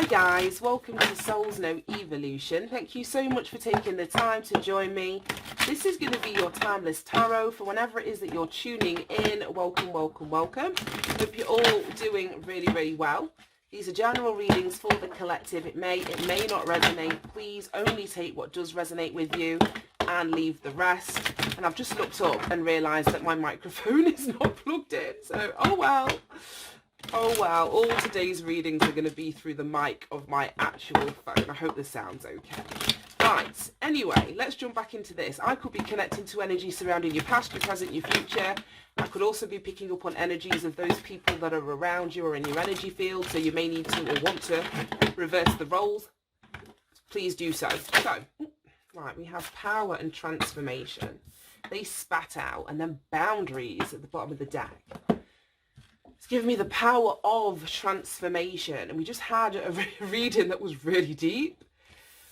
guys, welcome to Souls Know Evolution. Thank you so much for taking the time to join me. This is going to be your timeless tarot for whenever it is that you're tuning in. Welcome, welcome, welcome. Hope you're all doing really, really well. These are general readings for the collective. It may not resonate. Please only take what does resonate with you and leave the rest. And I've just looked up and realised that my microphone is not plugged in. So, oh well, all today's readings are going to be through the mic of my actual phone. I hope this sounds okay. Right, anyway, let's jump back into this. I could be connecting to energy surrounding your past, your present, your future. I could also be picking up on energies of those people that are around you or in your energy field, so you may need to or want to reverse the roles. Please do so. So, right, we have power and transformation. They spat out, and then boundaries at the bottom of the deck. It's given me the power of transformation, and we just had a reading that was really deep,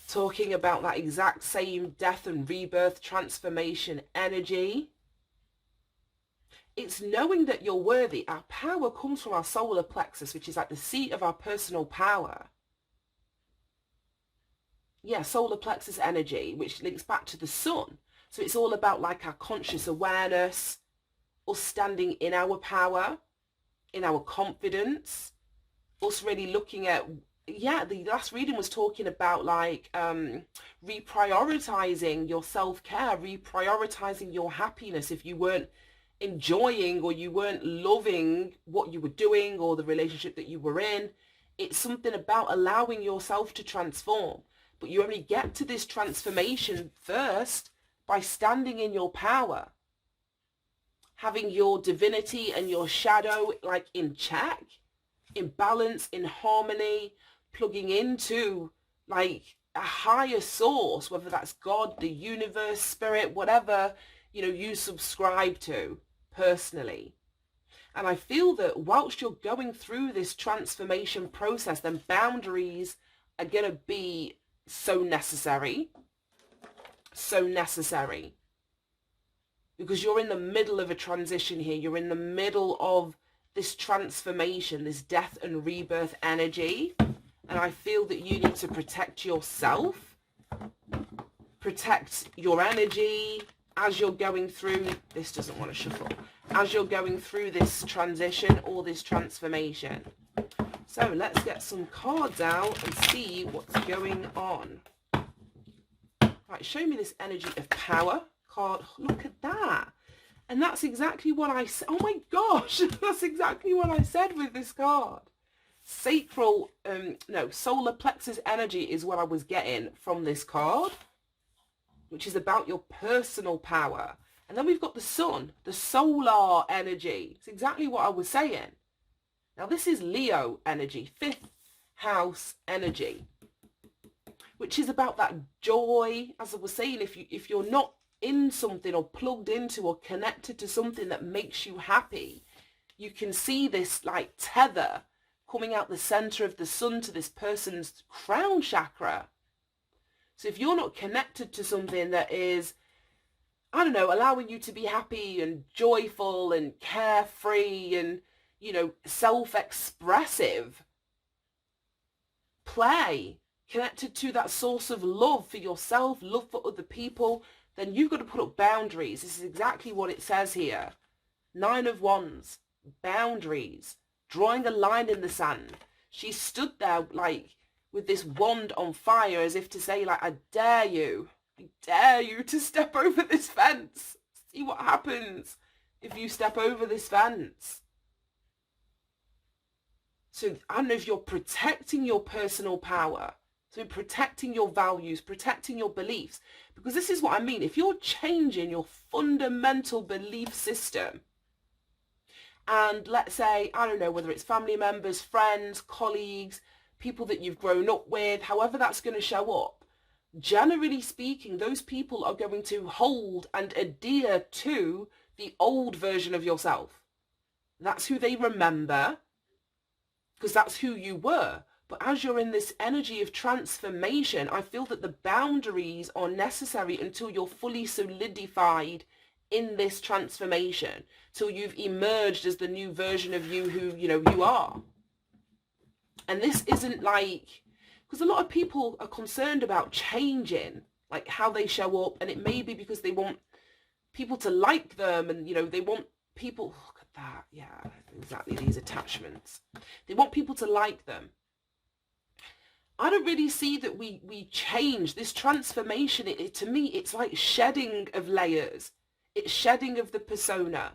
talking about that exact same death and rebirth transformation energy. It's knowing that you're worthy. Our power comes from our solar plexus, which is like the seat of our personal power. Yeah, solar plexus energy, which links back to the sun. So it's all about like our conscious awareness, us standing in our power, in our confidence, us really looking at, yeah, the last reading was talking about like reprioritizing your self-care, reprioritizing your happiness if you weren't enjoying or you weren't loving what you were doing or the relationship that you were in. It's something about allowing yourself to transform. But you only get to this transformation first by standing in your power, having your divinity and your shadow like in check, in balance, in harmony, plugging into like a higher source, whether that's God, the universe, spirit, whatever, you know, you subscribe to personally. And I feel that whilst you're going through this transformation process, then boundaries are going to be so necessary, because you're in the middle of a transition here. You're in the middle of this transformation, this death and rebirth energy. And I feel that you need to protect yourself, protect your energy as you're going through, this doesn't want to shuffle, as you're going through this transition or this transformation. So let's get some cards out and see what's going on. Right, show me this energy of power card. Look at that. And that's exactly what I said. Oh my gosh, that's exactly what I said with this card. Sacral, solar plexus energy is what I was getting from this card, which is about your personal power. And then we've got the sun, the solar energy. It's exactly what I was saying. Now this is Leo energy, 5th house energy, which is about that joy. As I was saying, if you're not in something or plugged into or connected to something that makes you happy, you can see this like tether coming out the center of the sun to this person's crown chakra. So if you're not connected to something that is, I don't know, allowing you to be happy and joyful and carefree and, you know, self-expressive, play, connected to that source of love for yourself, love for other people, then you've got to put up boundaries. This is exactly what it says here. 9 of Wands, boundaries, drawing a line in the sand. She stood there like with this wand on fire as if to say like, I dare you to step over this fence. See what happens if you step over this fence. So I don't know if you're protecting your personal power, so protecting your values, protecting your beliefs, because this is what I mean. If you're changing your fundamental belief system, and let's say, I don't know, whether it's family members, friends, colleagues, people that you've grown up with, however that's going to show up, generally speaking, those people are going to hold and adhere to the old version of yourself. That's who they remember, because that's who you were. But as you're in this energy of transformation, I feel that the boundaries are necessary until you're fully solidified in this transformation, till you've emerged as the new version of you who, you know, you are. And this isn't like Because a lot of people are concerned about changing, like how they show up, and it may be because they want people to like them, and they want people, look at that, yeah, exactly, these attachments. They want people to like them. I don't really see that we change. This transformation, to me, it's like shedding of layers. It's shedding of the persona.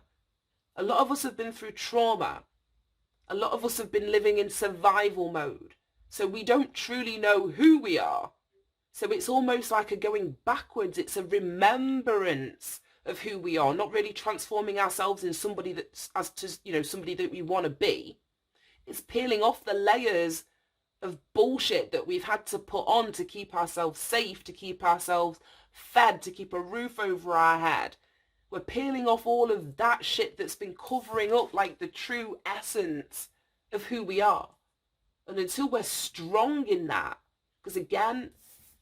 A lot of us have been through trauma. A lot of us have been living in survival mode. So we don't truly know who we are. So it's almost like a going backwards. It's a remembrance of who we are, not really transforming ourselves in somebody that's somebody that we want to be. It's peeling off the layers of bullshit that we've had to put on to keep ourselves safe, to keep ourselves fed, to keep a roof over our head. We're peeling off all of that shit that's been covering up like the true essence of who we are. And until we're strong in that, because again,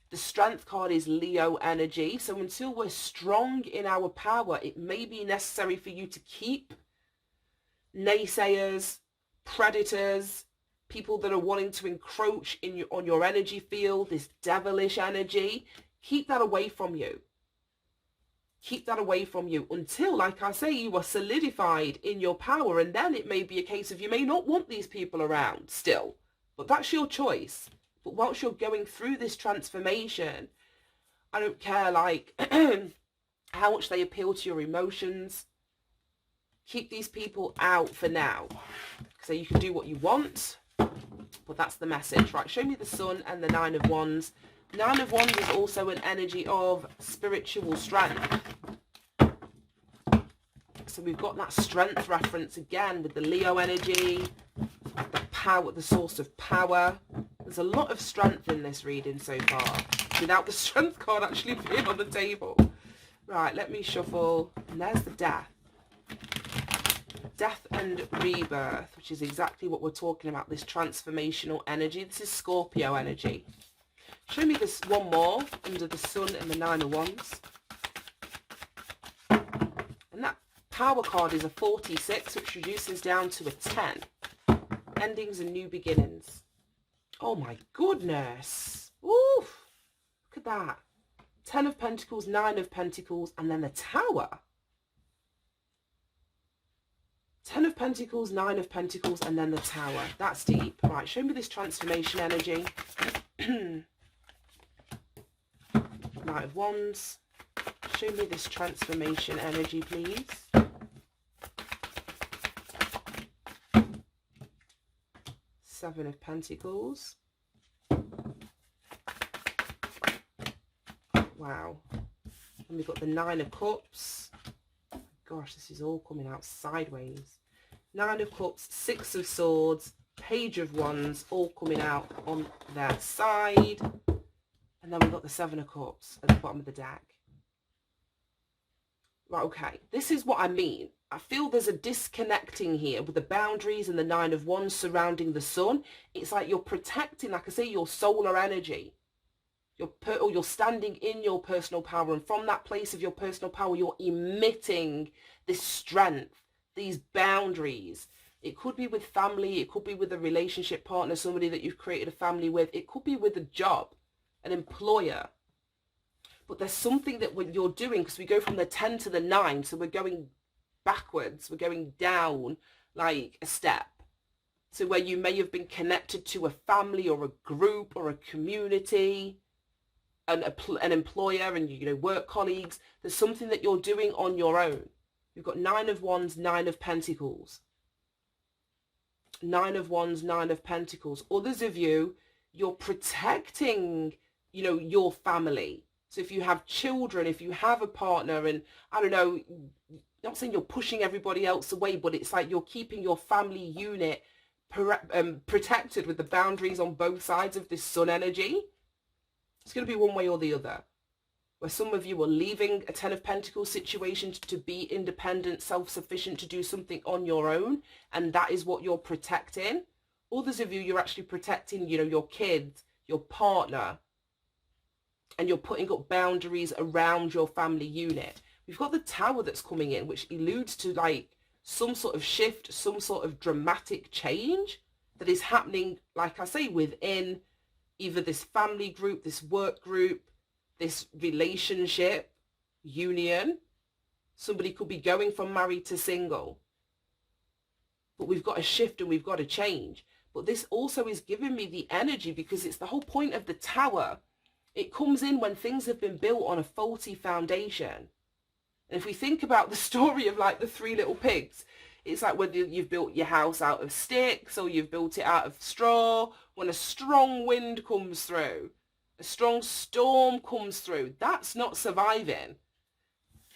the strength card is Leo energy. So until we're strong in our power, it may be necessary for you to keep naysayers, predators, people that are wanting to encroach on your energy field, this devilish energy. Keep that away from you. Keep that away from you until, like I say, you are solidified in your power. And then it may be a case of you may not want these people around still, but that's your choice. But whilst you're going through this transformation, I don't care like how much they appeal to your emotions. Keep these people out for now. So you can do what you want, but that's the message. Right, show me the Sun and the Nine of Wands. Nine of Wands is also an energy of spiritual strength. So we've got that strength reference again with the Leo energy, the power, the source of power. There's a lot of strength in this reading so far, without the strength card actually being on the table. Right, let me shuffle. And there's the Death. Death and rebirth, which is exactly what we're talking about, this transformational energy. This is Scorpio energy. Show me this one more under the Sun and the Nine of Wands. And that power card is a 46, which reduces down to a 10. Endings and new beginnings. Oh my goodness. Oof. Look at that. 10 of Pentacles, 9 of Pentacles, and then the Tower. 10 of Pentacles, 9 of Pentacles, and then the Tower. That's deep. Right, show me this transformation energy. Knight of Wands. Show me this transformation energy, please. Seven of Pentacles. Wow. And we've got the Nine of Cups. Gosh, this is all coming out sideways. Nine of Cups, Six of Swords, Page of Wands, all coming out on their side. And then we've got the Seven of Cups at the bottom of the deck. Right, okay. This is what I mean. I feel there's a disconnecting here with the boundaries and the Nine of Wands surrounding the Sun. It's like you're protecting, like I say, your solar energy. You're standing in your personal power, and from that place of your personal power, you're emitting this strength, these boundaries. It could be with family, it could be with a relationship partner, somebody that you've created a family with, it could be with a job, an employer. But there's something that when you're doing, because we go from the 10 to the 9, so we're going backwards, we're going down like a step. So where you may have been connected to a family or a group or a community, an employer and work colleagues, there's something that you're doing on your own. You've got Nine of Wands, Nine of Pentacles. Nine of Wands, Nine of Pentacles. Others of you, you're protecting, your family. So if you have children, if you have a partner, and I don't know, not saying you're pushing everybody else away, but it's like you're keeping your family unit protected with the boundaries on both sides of this Sun energy. It's going to be one way or the other. Where some of you are leaving a Ten of Pentacles situation to be independent, self-sufficient, to do something on your own. And that is what you're protecting. Others of you, you're actually protecting, your kids, your partner. And you're putting up boundaries around your family unit. We've got the Tower that's coming in, which alludes to like some sort of shift, some sort of dramatic change that is happening, like I say, within either this family group, this work group, this relationship, union. Somebody could be going from married to single. But we've got to shift and we've got to change. But this also is giving me the energy, because it's the whole point of the Tower. It comes in when things have been built on a faulty foundation. And if we think about the story of like the three little pigs, it's like whether you've built your house out of sticks or you've built it out of straw, when a strong wind comes through, a strong storm comes through, that's not surviving.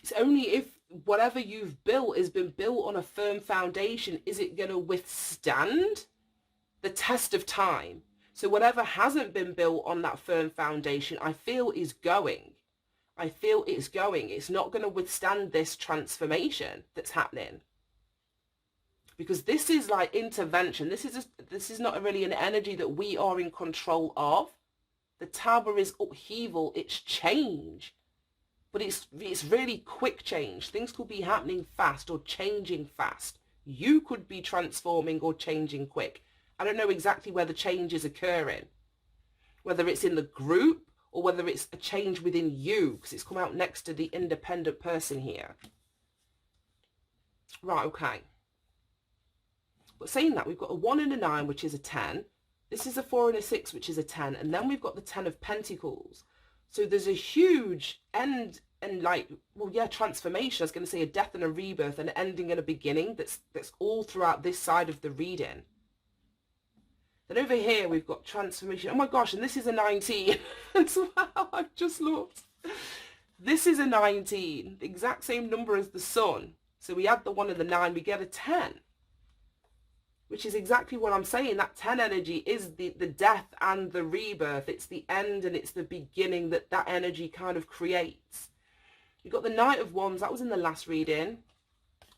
It's only if whatever you've built has been built on a firm foundation, is it going to withstand the test of time. So whatever hasn't been built on that firm foundation, I feel is going. I feel it's going. It's not going to withstand this transformation that's happening. Because this is like intervention. This is not really an energy that we are in control of. The Tower is upheaval. It's change. But it's really quick change. Things could be happening fast or changing fast. You could be transforming or changing quick. I don't know exactly where the change is occurring. Whether it's in the group or whether it's a change within you, because it's come out next to the independent person here. Right, okay. But saying that, we've got a 1 and a 9, which is a 10. This is a 4 and a 6, which is a 10. And then we've got the 10 of Pentacles. So there's a huge end and like, well, yeah, transformation. I was going to say a death and a rebirth, an ending and a beginning. That's all throughout this side of the reading. Then over here, we've got transformation. Oh my gosh, and this is a 19 as well. I've just looked. This is a 19, the exact same number as the sun. So we add the 1 and the 9, we get a 10. Which is exactly what I'm saying. That 10 energy is the death and the rebirth. It's the end and it's the beginning that energy kind of creates. You've got the Knight of Wands. That was in the last reading.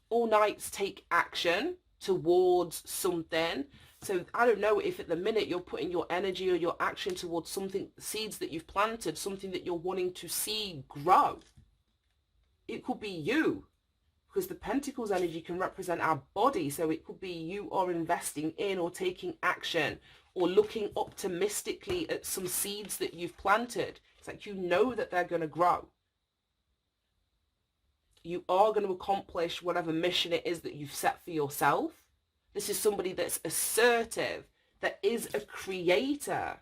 All knights take action towards something. So I don't know if at the minute you're putting your energy or your action towards something, seeds that you've planted, something that you're wanting to see grow. It could be you. Because the Pentacles energy can represent our body. So it could be you are investing in or taking action or looking optimistically at some seeds that you've planted. It's like you know that they're going to grow. You are going to accomplish whatever mission it is that you've set for yourself. This is somebody that's assertive, that is a creator.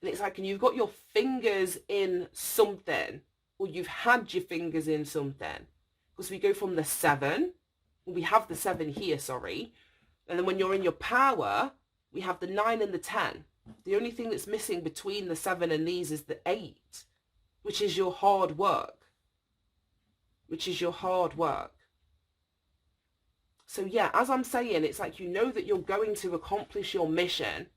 And it's like, and you've got your fingers in something, or you've had your fingers in something. Because we go from the 7, we have the 7 here, sorry, and then when you're in your power, we have the 9 and the 10. The only thing that's missing between the 7 and these is the 8, which is your hard work. Which is your hard work. So yeah, as I'm saying, it's like you know that you're going to accomplish your mission.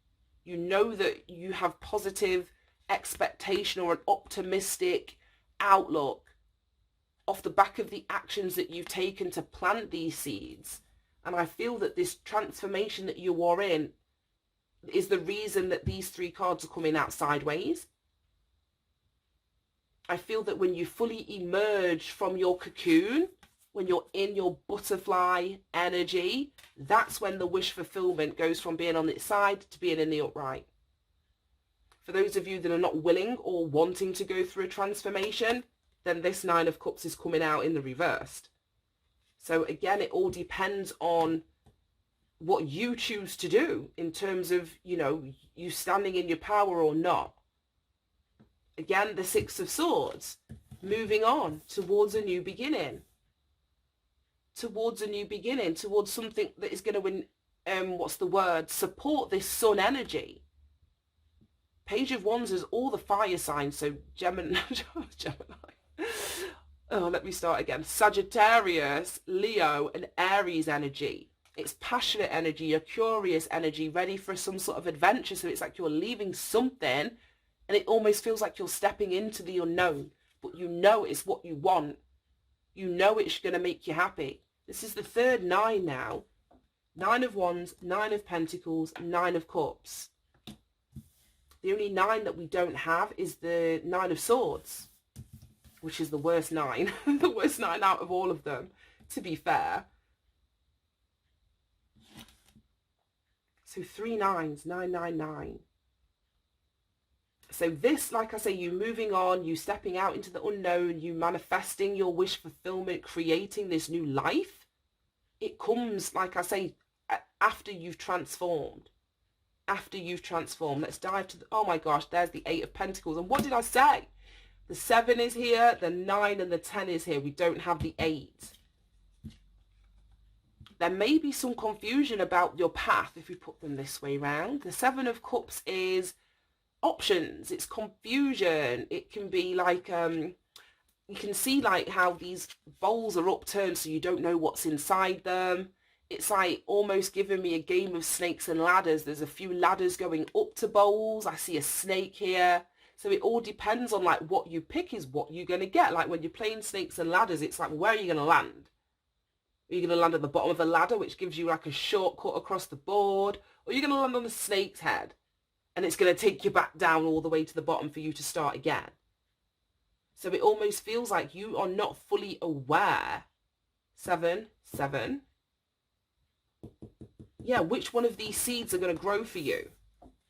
You know that you have positive expectation or an optimistic outlook off the back of the actions that you've taken to plant these seeds. And I feel that this transformation that you are in is the reason that these 3 cards are coming out sideways. I feel that when you fully emerge from your cocoon, when you're in your butterfly energy, that's when the wish fulfillment goes from being on its side to being in the upright. For those of you that are not willing or wanting to go through a transformation, then this 9 of Cups is coming out in the reversed. So again, it all depends on what you choose to do in terms of, you know, you standing in your power or not. Again, the 6 of Swords, moving on towards a new beginning. Towards a new beginning, towards something that is going to, support this sun energy. Page of Wands is all the fire signs, so Gemini. Oh, let me start again. Sagittarius, Leo, and Aries energy. It's passionate energy, you're curious energy, ready for some sort of adventure. So it's like you're leaving something and it almost feels like you're stepping into the unknown, but you know it's what you want. You know it's going to make you happy. This is the third 9 now. 9 of Wands, 9 of Pentacles, 9 of Cups. The only 9 that we don't have is the 9 of Swords, which is the worst 9. The worst 9 out of all of them, to be fair. So 3 9s, 9 9 9. So this, like I say, you moving on, you stepping out into the unknown, you manifesting your wish fulfillment, creating this new life. It comes, like I say, after you've transformed. After you've transformed. Let's dive to the, oh my gosh, there's the 8 of Pentacles. And what did I say? The 7 is here, the 9 and the 10 is here. We don't have the 8. There may be some confusion about your path if we put them this way round. The 7 of Cups is options, it's confusion. It can be like, you can see like how these bowls are upturned so you don't know what's inside them. It's like almost giving me a game of snakes and ladders. There's a few ladders going up to bowls. I see a snake here. So it all depends on like what you pick is what you're going to get. Like when you're playing snakes and ladders, it's like, where are you going to land? Are you going to land at the bottom of the ladder, which gives you like a shortcut across the board? Or are you going to land on the snake's head? And it's going to take you back down all the way to the bottom for you to start again. So it almost feels like you are not fully aware. 7, 7. Yeah, which one of these seeds are going to grow for you?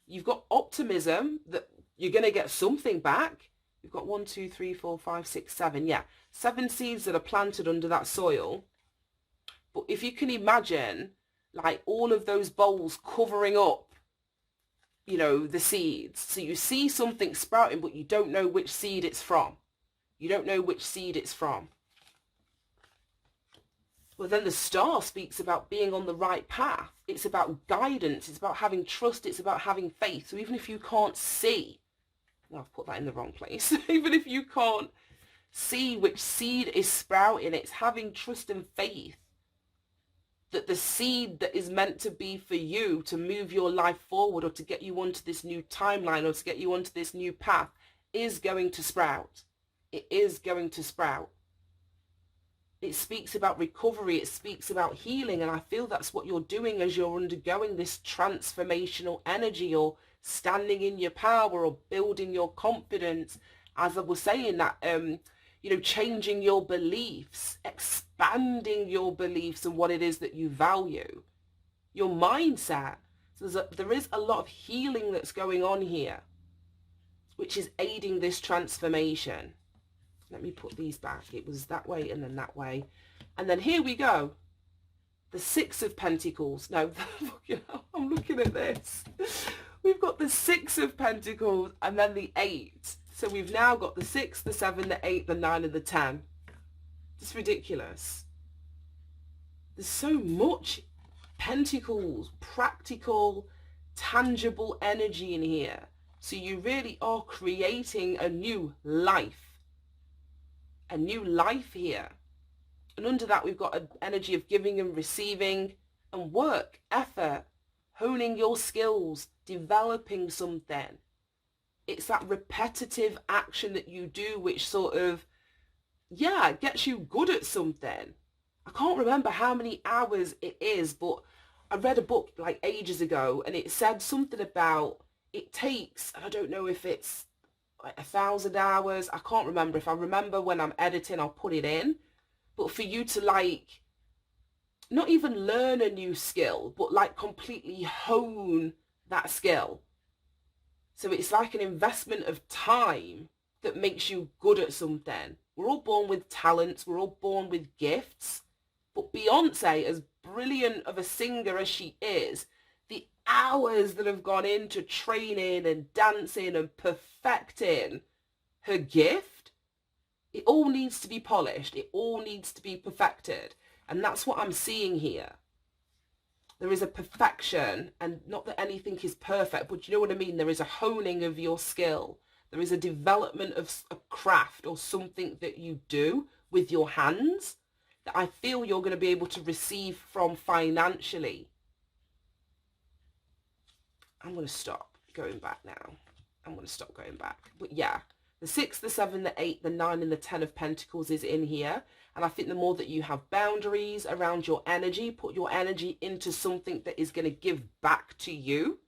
You've got optimism that you're going to get something back. You've got 1, 2, 3, 4, 5, 6, 7. Yeah, 7 seeds that are planted under that soil. But if you can imagine like all of those bowls covering up, you know, the seeds. So you see something sprouting, but you don't know which seed it's from. You don't know which seed it's from. Well, then the star speaks about being on the right path. It's about guidance. It's about having trust. It's about having faith. So even if you can't see, no, I've put that in the wrong place. Even if you can't see which seed is sprouting, it's having trust and faith that the seed that is meant to be for you to move your life forward or to get you onto this new timeline or to get you onto this new path is going to sprout. It is going to sprout. It speaks about recovery. It speaks about healing. And I feel that's what you're doing as you're undergoing this transformational energy or standing in your power or building your confidence. As I was saying that, you know, changing your beliefs, expanding your beliefs and what it is that you value, your mindset. So there is a lot of healing that's going on here, which is aiding this transformation. Let me put these back. It was that way and then that way. And then here we go. The 6 of Pentacles. No, I'm looking at this. We've got the 6 of Pentacles and then the 8. So we've now got the 6, the 7, the 8, the 9 and the 10. It's ridiculous. There's so much Pentacles, practical, tangible energy in here. So you really are creating a new life. A new life here. And under that we've got an energy of giving and receiving and work, effort, honing your skills, developing something. It's that repetitive action that you do which sort of, yeah, gets you good at something. I can't remember how many hours it is, but I read a book like ages ago and it said something about it takes, I don't know if it's like 1,000 hours. I can't remember. If I remember when I'm editing, I'll put it in. But for you to like, not even learn a new skill, but like completely hone that skill. So it's like an investment of time that makes you good at something. We're all born with talents. We're all born with gifts. But Beyonce, as brilliant of a singer as she is, the hours that have gone into training and dancing and perfecting her gift, it all needs to be polished. It all needs to be perfected. And that's what I'm seeing here. There is a perfection, and not that anything is perfect, but you know what I mean? There is a honing of your skill. There is a development of a craft or something that you do with your hands that I feel you're going to be able to receive from financially. I'm going to stop going back now. I'm going to stop going back. But yeah, the 6, the 7, the 8, the 9 and the 10 of Pentacles is in here. And I think the more that you have boundaries around your energy, put your energy into something that is going to give back to you.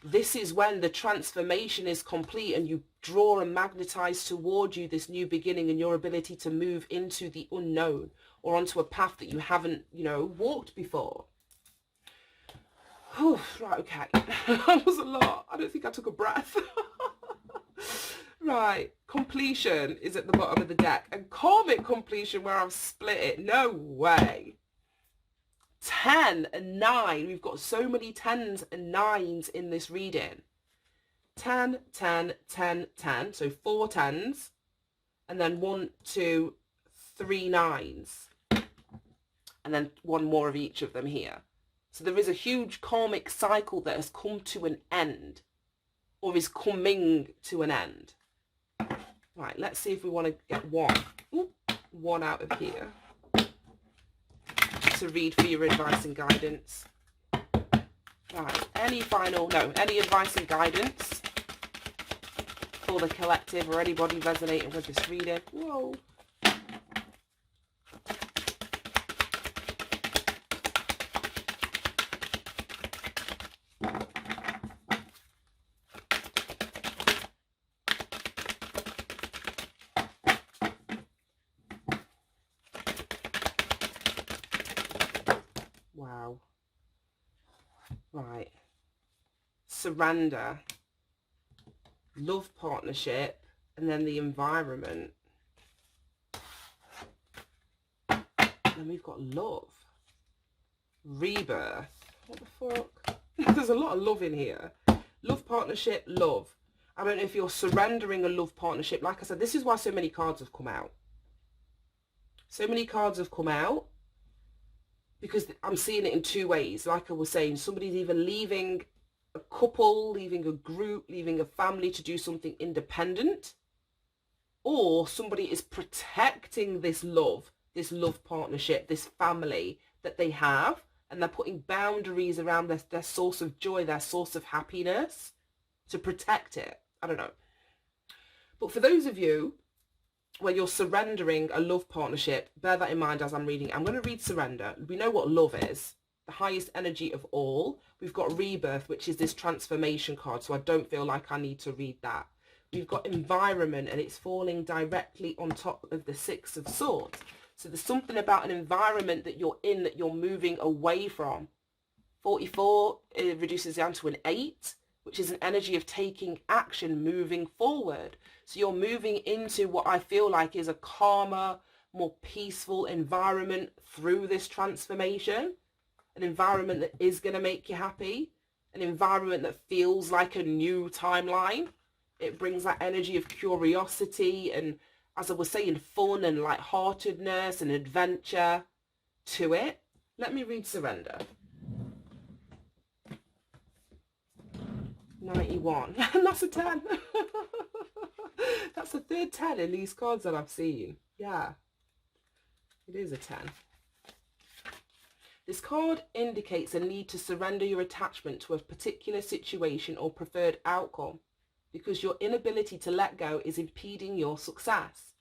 This is when the transformation is complete and you draw and magnetize toward you this new beginning and your ability to move into the unknown or onto a path that you haven't, you know, walked before. Whew, right, okay. That was a lot. I don't think I took a breath. Right, completion is at the bottom of the deck. And karmic completion, where I've split it, no way. 10 and 9. We've got so many 10s and 9s in this reading. 10, 10, 10, 10. So 4 10s. And then 1, 2, 3 9s. And then one more of each of them here. So there is a huge karmic cycle that has come to an end. Or is coming to an end. Right, let's see if we want to get one out of here to read for your advice and guidance. Right, any advice and guidance for the collective or anybody resonating with this reading? Whoa. Wow. Right. Surrender. Love partnership. And then the environment. Then we've got love. Rebirth. What the fuck? There's a lot of love in here. Love partnership, love. I don't know if you're surrendering a love partnership. Like I said, this is why so many cards have come out. So many cards have come out. Because I'm seeing it in two ways. Like I was saying, somebody's either leaving a couple, leaving a group, leaving a family to do something independent, or somebody is protecting this love partnership, this family that they have, and they're putting boundaries around their source of joy, their source of happiness, to protect it. I don't know. But for those of you where you're surrendering a love partnership, bear that in mind as I'm reading. I'm going to read surrender. We know what love is, the highest energy of all. We've got rebirth, which is this transformation card, so I don't feel like I need to read that. We've got environment, and it's falling directly on top of the 6 of Swords. So there's something about an environment that you're in that you're moving away from. 44, it reduces down to an 8, which is an energy of taking action, moving forward. So you're moving into what I feel like is a calmer, more peaceful environment through this transformation. An environment that is going to make you happy. An environment that feels like a new timeline. It brings that energy of curiosity and, as I was saying, fun and lightheartedness and adventure to it. Let me read surrender. 91. And that's a 10. That's the third 10 in these cards that I've seen. Yeah, it is a 10. This card indicates a need to surrender your attachment to a particular situation or preferred outcome because your inability to let go is impeding your success.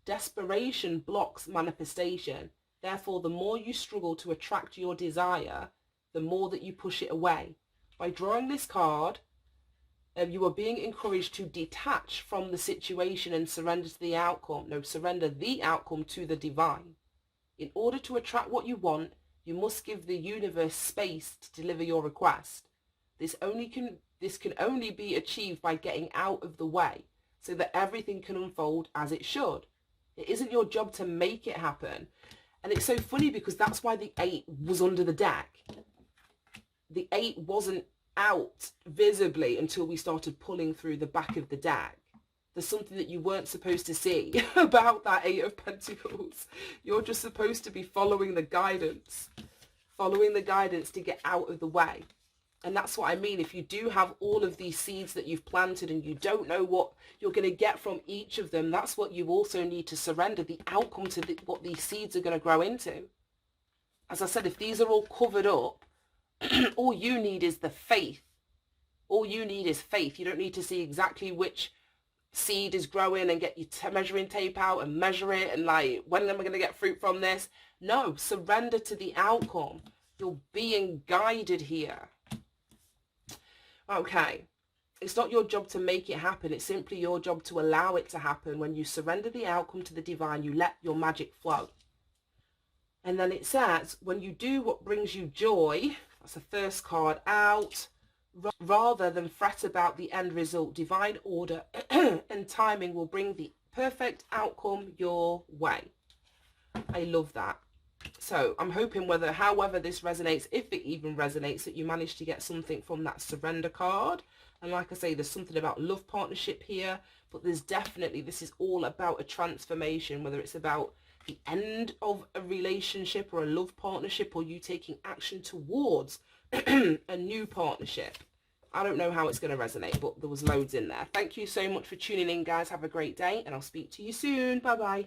Desperation blocks manifestation. Therefore, the more you struggle to attract your desire, the more that you push it away. By drawing this card, you are being encouraged to detach from the situation and surrender to the outcome. No, surrender the outcome to the divine. In order to attract what you want, you must give the universe space to deliver your request. This can only be achieved by getting out of the way so that everything can unfold as it should. It isn't your job to make it happen. And it's so funny because that's why the 8 was under the deck. The 8 wasn't out visibly until we started pulling through the back of the deck. There's something that you weren't supposed to see about that 8 of Pentacles. You're just supposed to be following the guidance to get out of the way. And that's what I mean. If you do have all of these seeds that you've planted and you don't know what you're going to get from each of them, that's what you also need to surrender, the outcome to what these seeds are going to grow into. As I said, if these are all covered up, all you need is the faith. All you need is faith. You don't need to see exactly which seed is growing and get your measuring tape out and measure it and like, when am I going to get fruit from this? No, surrender to the outcome. You're being guided here. Okay, it's not your job to make it happen. It's simply your job to allow it to happen. When you surrender the outcome to the divine, you let your magic flow. And then it says, when you do what brings you joy, That's the first card out. Rather than fret about the end result, divine order and timing will bring the perfect outcome your way. I love that. So I'm hoping however this resonates, if it even resonates, that you manage to get something from that surrender card. And like I say, there's something about love partnership here, but there's definitely, this is all about a transformation, whether it's about the end of a relationship or a love partnership, or you taking action towards a new partnership. I don't know how it's going to resonate, but there was loads in there. Thank you so much for tuning in, guys. Have a great day, and I'll speak to you soon. Bye bye.